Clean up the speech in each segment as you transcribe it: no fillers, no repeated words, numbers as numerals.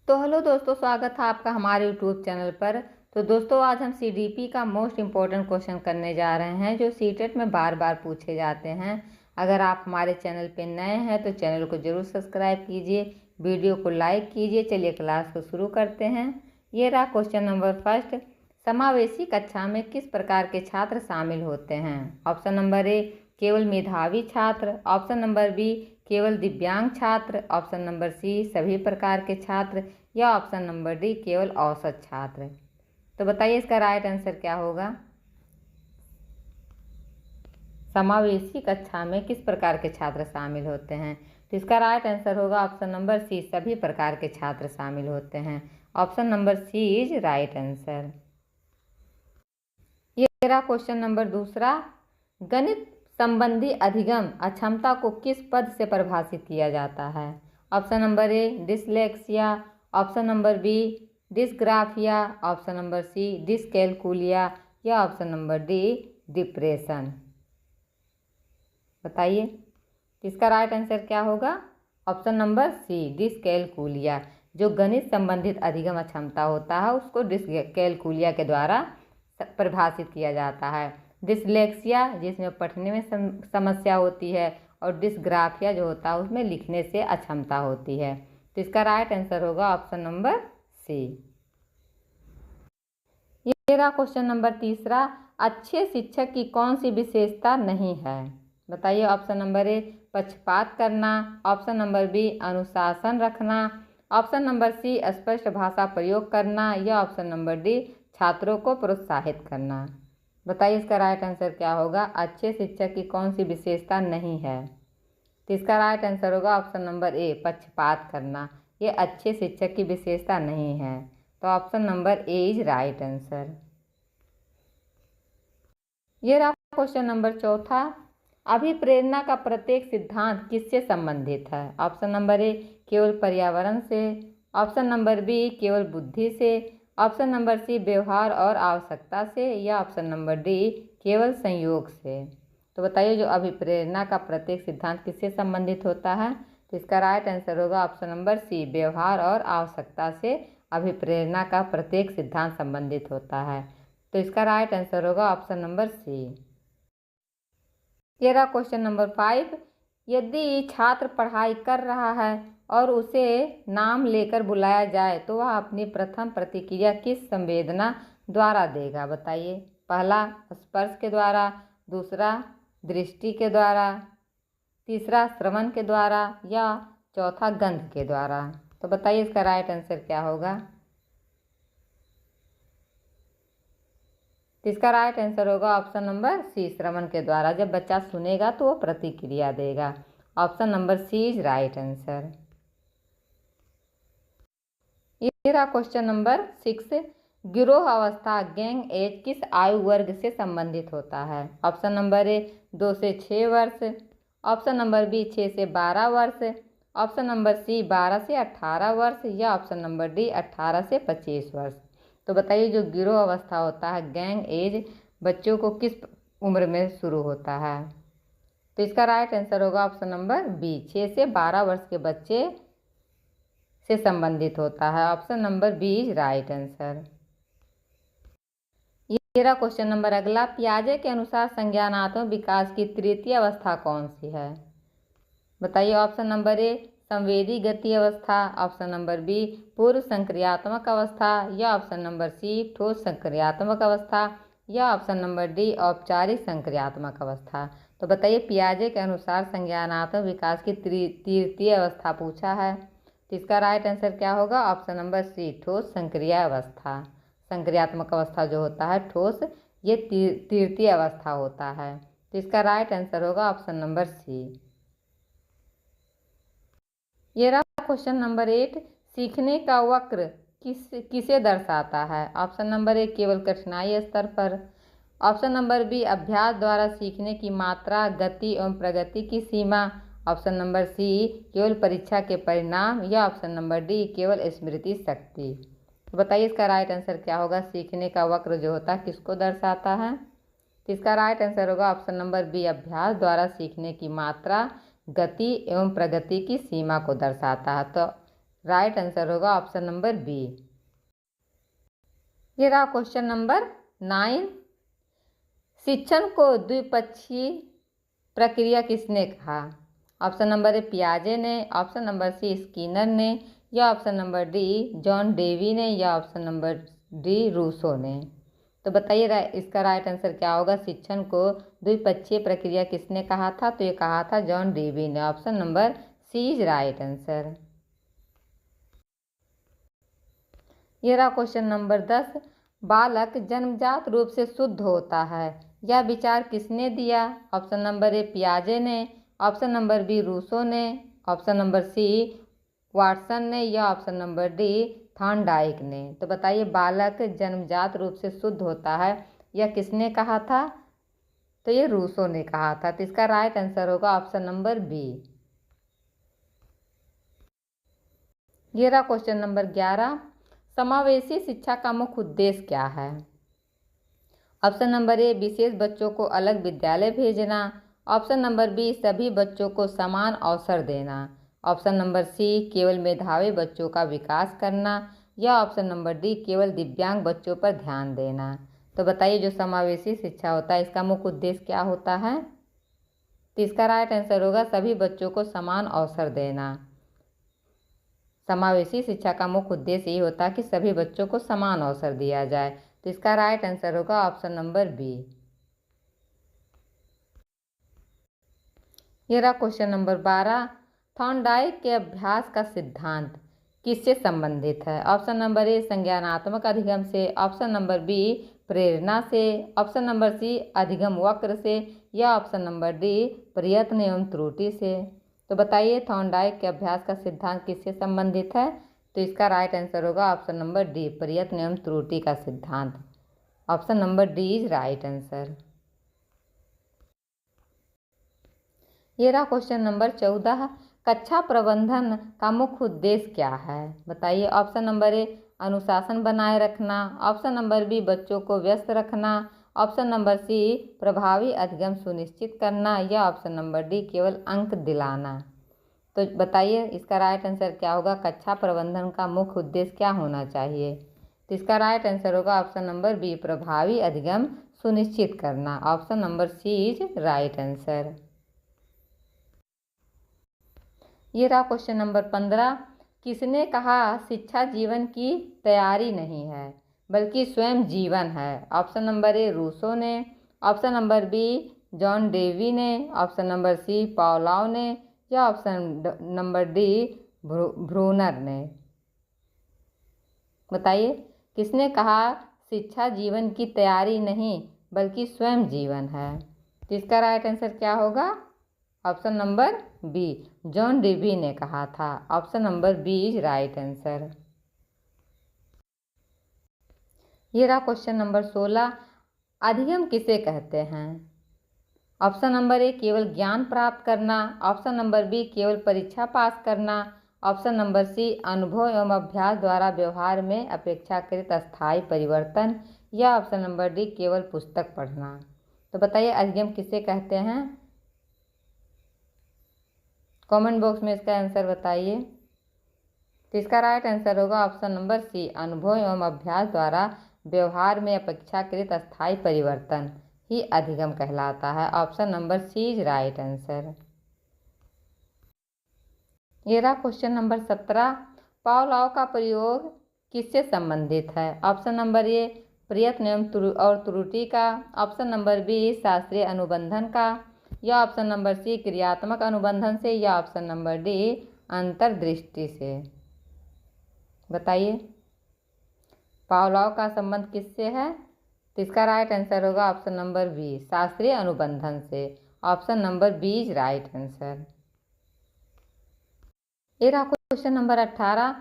तो हेलो दोस्तों, स्वागत है आपका हमारे यूट्यूब चैनल पर। तो दोस्तों, आज हम सीडीपी का मोस्ट इम्पोर्टेंट क्वेश्चन करने जा रहे हैं जो सीटेट में बार बार पूछे जाते हैं। अगर आप हमारे चैनल पर नए हैं तो चैनल को जरूर सब्सक्राइब कीजिए, वीडियो को लाइक कीजिए। चलिए क्लास को शुरू करते हैं। ये रहा क्वेश्चन नंबर फर्स्ट। समावेशी कक्षा में किस प्रकार के छात्र शामिल होते हैं? ऑप्शन नंबर ए केवल मेधावी छात्र, ऑप्शन नंबर बी केवल दिव्यांग छात्र, ऑप्शन नंबर सी सभी प्रकार के छात्र, या ऑप्शन नंबर डी केवल औसत छात्र। तो बताइए इसका राइट आंसर क्या होगा। समावेशी कक्षा में किस प्रकार के छात्र शामिल होते हैं? तो इसका राइट आंसर होगा ऑप्शन नंबर सी सभी प्रकार के छात्र शामिल होते हैं। Option number C is right answer. ये रहा क्वेश्चन नंबर दूसरा। गणित संबंधी अधिगम अक्षमता को किस पद से परिभाषित किया जाता है? Option number A dyslexia, option number B dysgraphia, option number C dyscalculia, या ऑप्शन नंबर डी डिप्रेशन। बताइए इसका राइट आंसर क्या होगा। Option number C dyscalculia. जो गणित संबंधित अधिगम अक्षमता होता है उसको डिसकैलकुलिया के द्वारा परिभाषित किया जाता है। डिसलेक्सिया जिसमें पढ़ने में समस्या होती है, और डिस्ग्राफिया जो होता है उसमें लिखने से अक्षमता होती है। तो इसका राइट आंसर होगा ऑप्शन नंबर सी। ये रहा क्वेश्चन नंबर तीसरा। अच्छे शिक्षक की कौन सी विशेषता नहीं है? बताइए। ऑप्शन नंबर ए पक्षपात करना, ऑप्शन नंबर बी अनुशासन रखना, ऑप्शन नंबर सी स्पष्ट भाषा प्रयोग करना, या ऑप्शन नंबर डी छात्रों को प्रोत्साहित करना। बताइए इसका राइट आंसर क्या होगा। अच्छे शिक्षक की कौन सी विशेषता नहीं है? तो इसका राइट आंसर होगा ऑप्शन नंबर ए पक्षपात करना। ये अच्छे शिक्षक की विशेषता नहीं है। तो option number A is right answer. ये रहा क्वेश्चन नंबर चौथा। अभिप्रेरणा का प्रत्येक सिद्धांत किससे संबंधित है? ऑप्शन नंबर ए केवल पर्यावरण से, ऑप्शन नंबर बी केवल बुद्धि से, ऑप्शन नंबर सी व्यवहार और आवश्यकता से, या ऑप्शन नंबर डी केवल संयोग से। तो बताइए जो अभिप्रेरणा का प्रत्येक सिद्धांत किससे संबंधित होता है? तो इसका राइट आंसर होगा ऑप्शन नंबर सी व्यवहार और आवश्यकता से अभिप्रेरणा का प्रत्येक सिद्धांत संबंधित होता है। तो इसका राइट आंसर होगा ऑप्शन नंबर सी। ये रहा क्वेश्चन नंबर 5। यदि छात्र पढ़ाई कर रहा है और उसे नाम लेकर बुलाया जाए तो वह अपनी प्रथम प्रतिक्रिया किस संवेदना द्वारा देगा? बताइए। पहला स्पर्श के द्वारा, दूसरा दृष्टि के द्वारा, तीसरा श्रवण के द्वारा, या चौथा गंध के द्वारा। तो बताइए इसका राइट आंसर क्या होगा। तो इसका राइट आंसर होगा ऑप्शन नंबर सी श्रवण के द्वारा। जब बच्चा सुनेगा तो वो प्रतिक्रिया देगा। Option number C is right answer. ये रहा क्वेश्चन नंबर 6। गिरोह अवस्था गैंग एज किस आयु वर्ग से संबंधित होता है? ऑप्शन नंबर ए 2 से 6 वर्ष, ऑप्शन नंबर बी 6 से 12 वर्ष, ऑप्शन नंबर सी 12 से 18 वर्ष, या ऑप्शन नंबर डी 18 से 25 वर्ष। तो बताइए जो गिरोह अवस्था होता है गैंग एज बच्चों को किस उम्र में शुरू होता है? तो इसका राइट आंसर होगा ऑप्शन नंबर बी 6 से 12 वर्ष के बच्चे से संबंधित होता है। Option number B is right answer. ये रहा क्वेश्चन नंबर अगला। पियाजे के अनुसार संज्ञानात्मक विकास की तृतीय अवस्था कौन सी है? बताइए। ऑप्शन नंबर ए संवेदी गति अवस्था, ऑप्शन नंबर बी पूर्व संक्रियात्मक अवस्था, या ऑप्शन नंबर सी ठोस संक्रियात्मक अवस्था, या ऑप्शन नंबर डी औपचारिक संक्रियात्मक अवस्था। तो बताइए पियाजे के अनुसार संज्ञानात्मक विकास की तृतीय अवस्था पूछा है। तो इसका राइट आंसर क्या होगा। ऑप्शन नंबर सी ठोस संक्रिय अवस्था। संक्रियात्मक अवस्था जो होता है ठोस, ये तृतीय अवस्था होता है। तो इसका राइट आंसर होगा ऑप्शन नंबर सी। ये रहा क्वेश्चन नंबर 8। सीखने का वक्र किसे दर्शाता है? ऑप्शन नंबर ए केवल कठिनाई स्तर पर, ऑप्शन नंबर बी अभ्यास द्वारा सीखने की मात्रा, गति एवं प्रगति की सीमा, ऑप्शन नंबर सी केवल परीक्षा के परिणाम, या ऑप्शन नंबर डी केवल स्मृति शक्ति। तो बताइए इसका राइट आंसर क्या होगा। सीखने का वक्र जो होता है किसको दर्शाता है? तो इसका राइट आंसर होगा ऑप्शन नंबर बी अभ्यास द्वारा सीखने की मात्रा, गति एवं प्रगति की सीमा को दर्शाता है। तो राइट आंसर होगा ऑप्शन नंबर बी। ये रहा क्वेश्चन नंबर 9। शिक्षण को द्विपक्षीय प्रक्रिया किसने कहा? ऑप्शन नंबर ए पियाजे ने, ऑप्शन नंबर सी स्किनर ने, या option number D John Dewey ने, या ऑप्शन नंबर डी रूसो ने। तो बताइए इसका राइट आंसर क्या होगा? शिक्षण को द्विपक्षीय प्रक्रिया किसने कहा था? तो ये कहा था जॉन डेवी ने। Option number C is right answer. ये रहा क्वेश्चन नंबर 10। बालक जन्मजात रूप से शुद्ध होता है, यह विचार किसने दिया? ऑप्शन नंबर ए पियाजे ने, ऑप्शन नंबर बी रूसो ने, ऑप्शन नंबर सी वाटसन ने, या ऑप्शन नंबर डी थॉर्नडाइक ने। तो बताइए बालक जन्मजात रूप से शुद्ध होता है, यह किसने कहा था? तो ये रूसो ने कहा था। तो इसका राइट आंसर होगा ऑप्शन नंबर बी। ये रहा क्वेश्चन नंबर 11। समावेशी शिक्षा का मुख्य उद्देश्य क्या है? ऑप्शन नंबर ए विशेष बच्चों को अलग विद्यालय भेजना, ऑप्शन नंबर बी सभी बच्चों को समान अवसर देना, ऑप्शन नंबर सी केवल मेधावी बच्चों का विकास करना, या ऑप्शन नंबर डी केवल दिव्यांग बच्चों पर ध्यान देना। तो बताइए जो समावेशी शिक्षा होता है इसका मुख्य उद्देश्य क्या होता है? तो इसका राइट आंसर होगा सभी बच्चों को समान अवसर देना। समावेशी शिक्षा का मुख्य उद्देश्य ये होता है कि सभी बच्चों को समान अवसर दिया जाए। तो इसका राइट आंसर होगा ऑप्शन नंबर बी। ये रहा क्वेश्चन नंबर 12। थॉर्नडाइक के अभ्यास का सिद्धांत किससे संबंधित है? ऑप्शन नंबर ए संज्ञानात्मक अधिगम से, ऑप्शन नंबर बी प्रेरणा से, ऑप्शन नंबर सी अधिगम वक्र से, या ऑप्शन नंबर डी प्रयत्न एवं त्रुटि से। तो बताइए थॉर्नडाइक के अभ्यास का सिद्धांत किससे संबंधित है? तो इसका राइट आंसर होगा ऑप्शन नंबर डी प्रयत्न एवं त्रुटि का सिद्धांत। Option number D is right answer. ये रहा क्वेश्चन नंबर 14। कक्षा प्रबंधन का मुख्य उद्देश्य क्या है? बताइए। ऑप्शन नंबर ए अनुशासन बनाए रखना, ऑप्शन नंबर बी बच्चों को व्यस्त रखना, ऑप्शन नंबर सी प्रभावी अधिगम सुनिश्चित करना, या ऑप्शन नंबर डी केवल अंक दिलाना। तो बताइए इसका राइट आंसर क्या होगा? कक्षा प्रबंधन का मुख्य उद्देश्य क्या होना चाहिए? तो इसका राइट आंसर होगा ऑप्शन नंबर बी प्रभावी अधिगम सुनिश्चित करना। Option number C is right answer. ये रहा क्वेश्चन नंबर 15। किसने कहा शिक्षा जीवन की तैयारी नहीं है बल्कि स्वयं जीवन है? ऑप्शन नंबर ए रूसो ने, option number B John Dewey ने, ऑप्शन नंबर सी पावलोव ने, या ऑप्शन नंबर डी ब्रूनर ने। बताइए किसने कहा शिक्षा जीवन की तैयारी नहीं बल्कि स्वयं जीवन है? तो इसका राइट आंसर क्या होगा? Option number B John Dewey ने कहा था। Option number B is right answer. ये रहा क्वेश्चन नंबर 16। अधिगम किसे कहते हैं? ऑप्शन नंबर ए केवल ज्ञान प्राप्त करना, ऑप्शन नंबर बी केवल परीक्षा पास करना, ऑप्शन नंबर सी अनुभव एवं अभ्यास द्वारा व्यवहार में अपेक्षाकृत अस्थायी परिवर्तन, या ऑप्शन नंबर डी केवल पुस्तक पढ़ना। तो बताइए अधिगम किसे कहते हैं? कमेंट बॉक्स में इसका आंसर बताइए। तो इसका राइट आंसर होगा ऑप्शन नंबर सी अनुभव एवं अभ्यास द्वारा व्यवहार में अपेक्षाकृत अस्थायी परिवर्तन ही अधिगम कहलाता है। Option number C is right answer. ये रहा क्वेश्चन नंबर 17। पावलोव का प्रयोग किससे संबंधित है? ऑप्शन नंबर ए प्रयत्न एवं और त्रुटि का, ऑप्शन नंबर बी शास्त्रीय अनुबंधन का, या ऑप्शन नंबर सी क्रियात्मक अनुबंधन से, या ऑप्शन नंबर डी अंतर्दृष्टि से। बताइए पावलोव का संबंध किससे है? तो इसका राइट आंसर होगा ऑप्शन नंबर बी शास्त्रीय अनुबंधन से। Option number B is right answer. ये रहा क्वेश्चन नंबर 18।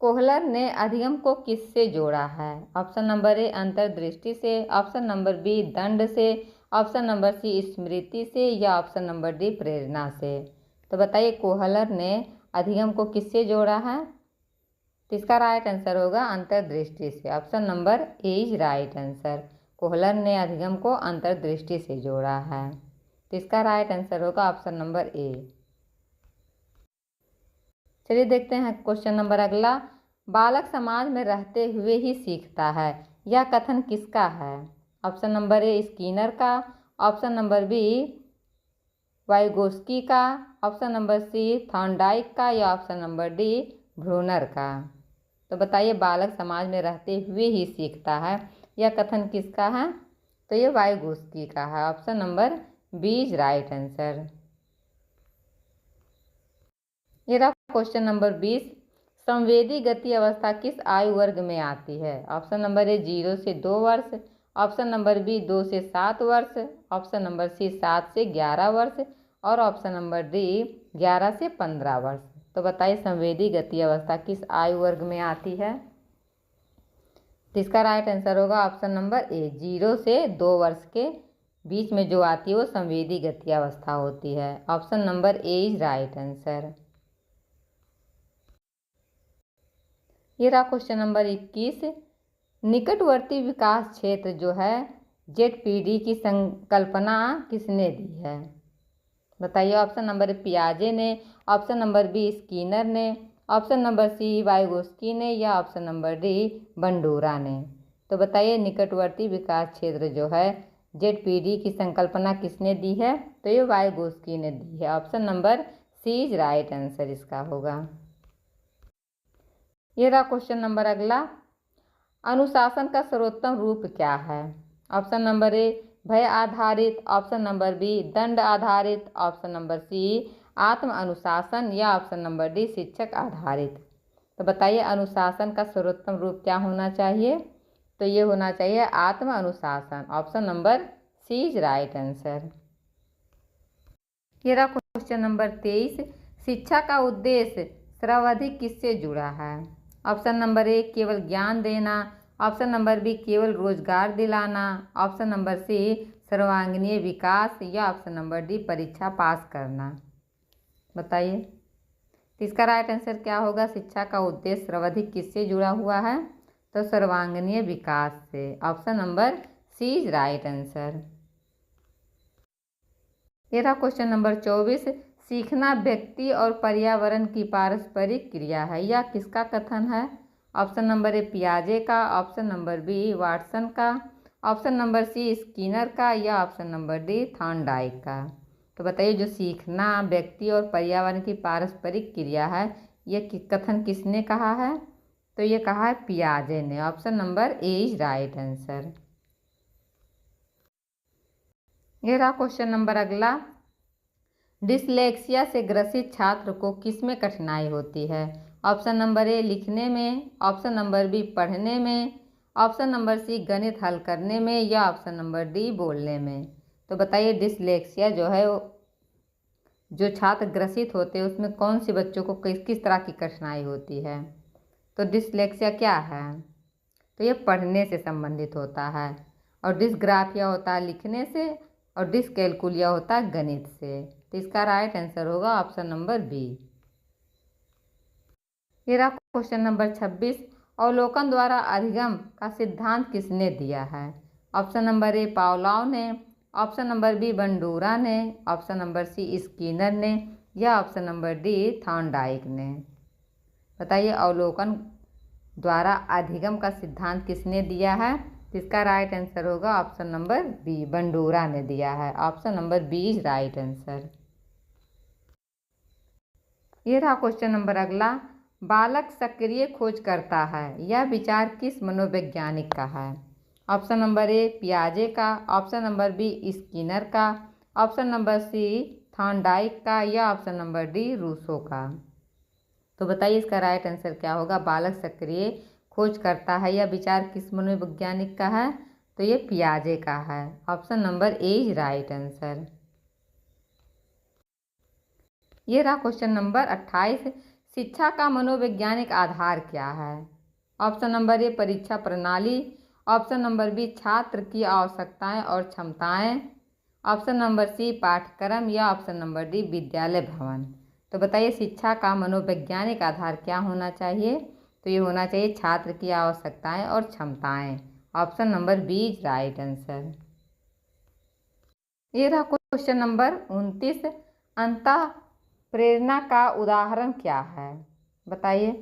कोहलर ने अधिगम को किससे जोड़ा है? ऑप्शन नंबर ए अंतर्दृष्टि से, ऑप्शन नंबर बी दंड से, ऑप्शन नंबर सी स्मृति से, या ऑप्शन नंबर डी प्रेरणा से। तो बताइए कोहलर ने अधिगम को किससे जोड़ा है? तो इसका राइट आंसर होगा अंतर्दृष्टि से। Option number A is right answer. Kohler ने अधिगम को अंतर्दृष्टि से जोड़ा है। तो इसका राइट आंसर होगा ऑप्शन नंबर ए। चलिए देखते हैं क्वेश्चन नंबर अगला। बालक समाज में रहते हुए ही सीखता है, यह कथन किसका है? ऑप्शन नंबर ए स्किनर का, ऑप्शन नंबर बी वाइगोस्की का, ऑप्शन नंबर सी थॉर्नडाइक का, या ऑप्शन नंबर डी ब्रूनर का। तो बताइए बालक समाज में रहते हुए ही सीखता है, यह कथन किसका है? तो ये वाइगोस्की का है। Option number B is right answer. ये रहा क्वेश्चन नंबर 20। संवेदी गति अवस्था किस आयु वर्ग में आती है? ऑप्शन नंबर ए 0 से 2 वर्ष, ऑप्शन नंबर बी 2 से 7 वर्ष, ऑप्शन नंबर सी 7 से 11 वर्ष, और ऑप्शन नंबर डी 11 से 15 वर्ष। तो बताइए संवेदी गति अवस्था किस आयु वर्ग में आती है? तो इसका राइट आंसर होगा ऑप्शन नंबर ए 0 से 2 वर्ष के बीच में जो आती है वो संवेदी गति अवस्था होती है। Option number A is right answer. ये रहा क्वेश्चन नंबर 21। निकटवर्ती विकास क्षेत्र जो है ZPD की संकल्पना किसने दी है? बताइए। ऑप्शन नंबर पियाजे ने, ऑप्शन नंबर बी स्किनर ने, ऑप्शन नंबर सी वाइगोस्की ने, या ऑप्शन नंबर डी बंडूरा ने। तो बताइए निकटवर्ती विकास क्षेत्र जो है ZPD की संकल्पना किसने दी है? तो ये वाइगोस्की ने दी है। Option number C is right answer इसका होगा। ये रहा क्वेश्चन नंबर अगला। अनुशासन का सर्वोत्तम रूप क्या है? ऑप्शन नंबर ए भय आधारित, ऑप्शन नंबर बी दंड आधारित, ऑप्शन नंबर सी आत्म अनुशासन, या ऑप्शन नंबर डी शिक्षक आधारित। तो बताइए अनुशासन का सर्वोत्तम रूप क्या होना चाहिए? तो ये होना चाहिए आत्म अनुशासन। Option number C is right answer. ये रहा क्वेश्चन नंबर 23। शिक्षा का उद्देश्य सर्वाधिक किससे जुड़ा है? ऑप्शन नंबर ए केवल ज्ञान देना, ऑप्शन नंबर बी केवल रोजगार दिलाना, ऑप्शन नंबर सी सर्वांगीण विकास, या ऑप्शन नंबर डी परीक्षा पास करना। बताइए। तो इसका राइट आंसर क्या होगा? शिक्षा का उद्देश्य सर्वाधिक किससे जुड़ा हुआ है? तो सर्वांगीण विकास से। Option number C is right answer. ये रहा क्वेश्चन नंबर 24। सीखना व्यक्ति और पर्यावरण की पारस्परिक क्रिया है, यह किसका कथन है? ऑप्शन नंबर ए पियाजे का, ऑप्शन नंबर बी वाटसन का, ऑप्शन नंबर सी स्किनर का, या ऑप्शन नंबर डी थॉर्नडाइक का। तो बताइए जो सीखना व्यक्ति और पर्यावरण की पारस्परिक क्रिया है यह कथन किसने कहा है? तो ये कहा है पियाजे ने। Option number A is right answer. ये रहा क्वेश्चन नंबर अगला। डिसलेक्सिया से ग्रसित छात्र को किसमें कठिनाई होती है? ऑप्शन नंबर ए लिखने में, ऑप्शन नंबर बी पढ़ने में, ऑप्शन नंबर सी गणित हल करने में, या ऑप्शन नंबर डी बोलने में। तो बताइए डिसलेक्सिया जो है जो छात्र ग्रसित होते हैं उसमें कौन से बच्चों को किस किस तरह की कठिनाई होती है? तो डिसलेक्सिया क्या है? तो ये पढ़ने से संबंधित होता है, और डिसग्राफिया होता है लिखने से, और डिसकैलकुलिया होता है गणित से। तो इसका राइट आंसर होगा ऑप्शन नंबर बी। ये रहा क्वेश्चन नंबर 26। अवलोकन द्वारा अधिगम का सिद्धांत किसने दिया है? ऑप्शन नंबर ए पावलोव ने, ऑप्शन नंबर बी बंडूरा ने, ऑप्शन नंबर सी स्किनर ने, या ऑप्शन नंबर डी थॉर्नडाइक ने। बताइए अवलोकन द्वारा अधिगम का सिद्धांत किसने दिया है? इसका राइट आंसर होगा ऑप्शन नंबर बी बंडूरा ने दिया है। Option number B is right answer. ये रहा क्वेश्चन नंबर अगला। बालक सक्रिय खोज करता है, यह विचार किस मनोवैज्ञानिक का है? ऑप्शन नंबर ए पियाजे का, ऑप्शन नंबर बी स्किनर का, ऑप्शन नंबर सी थॉर्नडाइक का, या ऑप्शन नंबर डी रूसो का। तो बताइए इसका राइट आंसर क्या होगा? बालक सक्रिय खोज करता है, यह विचार किस मनोवैज्ञानिक का है? तो ये पियाजे का है। Option number A is right answer. ये रहा क्वेश्चन नंबर 28। शिक्षा का मनोवैज्ञानिक आधार क्या है? ऑप्शन नंबर ए परीक्षा प्रणाली, ऑप्शन नंबर बी छात्र की आवश्यकताएं और क्षमताएं, ऑप्शन नंबर सी पाठ्यक्रम, या ऑप्शन नंबर डी विद्यालय भवन। तो बताइए शिक्षा का मनोवैज्ञानिक आधार क्या होना चाहिए? तो ये होना चाहिए छात्र की आवश्यकताएं और क्षमताएं। Option number B is right answer. ये रहा क्वेश्चन नंबर 29। अंतः प्रेरणा का उदाहरण क्या है? बताइए।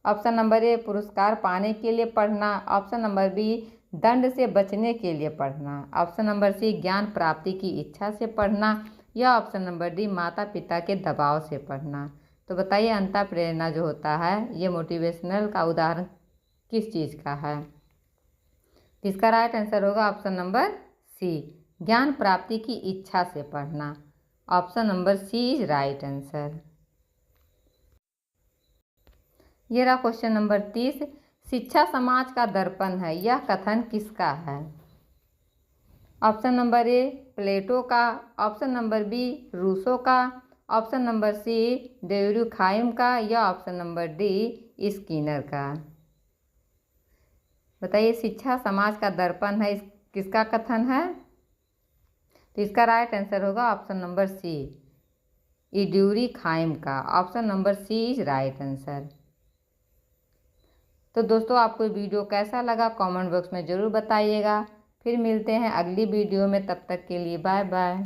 ऑप्शन नंबर ए पुरस्कार पाने के लिए पढ़ना, ऑप्शन नंबर बी दंड से बचने के लिए पढ़ना, ऑप्शन नंबर सी ज्ञान प्राप्ति की इच्छा से पढ़ना, या ऑप्शन नंबर डी माता पिता के दबाव से पढ़ना। तो बताइए अंतः प्रेरणा जो होता है ये मोटिवेशनल का उदाहरण किस चीज़ का है। तो इसका राइट आंसर होगा ऑप्शन नंबर सी ज्ञान प्राप्ति की इच्छा से पढ़ना। Option number C is right answer. ये रहा क्वेश्चन नंबर 30। शिक्षा समाज का दर्पण है, यह कथन किसका है। ऑप्शन नंबर ए प्लेटो का, ऑप्शन नंबर बी रूसो का, ऑप्शन नंबर सी डेर्युखाइम का, या ऑप्शन नंबर डी स्किनर का। बताइए शिक्षा समाज का दर्पण है किसका कथन है। तो इसका राइट आंसर होगा ऑप्शन नंबर सी डेर्युखाइम का। Option number C is right answer. तो दोस्तों आपको वीडियो कैसा लगा कमेंट बॉक्स में ज़रूर बताइएगा। फिर मिलते हैं अगली वीडियो में, तब तक के लिए बाय बाय।